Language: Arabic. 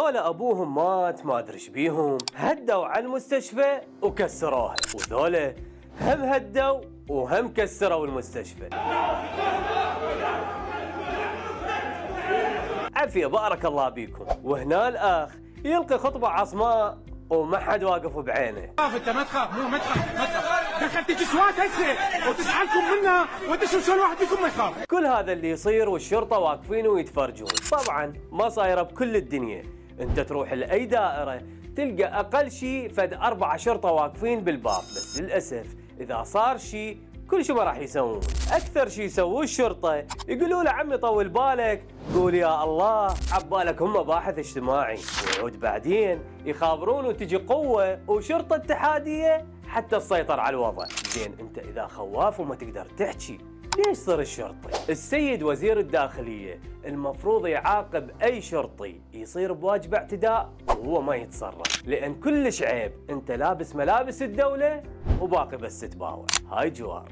وذولا ابوهم مات ما ادري ايش بيهم، هدوا على المستشفى وكسروها، وذولا هم هدوا وهم كسروا المستشفى. عافية بارك الله بيكم. وهنا الأخ يلقي خطبة عصماء وما حد واقف بعينه. انت ما تخاف، ما تخاف، دخلت كسوات هسه وتسألكم منها وانت شلون واحد فيكم ما يخاف. كل هذا اللي يصير والشرطة واقفين ويتفرجون. طبعا ما صايرة بكل الدنيا، انت تروح لأي دائرة تلقى أقل شيء فد 4 شرطة واقفين بالباب، بس للأسف إذا صار شيء كل شو ما راح يسوون. اكثر شيء يسووه الشرطه يقولوا له عمي طول بالك، قول يا الله عبالك هم باحث اجتماعي، ويعود بعدين يخابرون وتجي قوه وشرطه اتحاديه حتى تسيطر على الوضع. زين انت اذا خواف وما تقدر تحكي ليش صار الشرطي؟ السيد وزير الداخليه المفروض يعاقب اي شرطي يصير بواجب اعتداء وهو ما يتصرف، لان كلش عيب انت لابس ملابس الدوله وباقي بس تباوع. هاي جوار.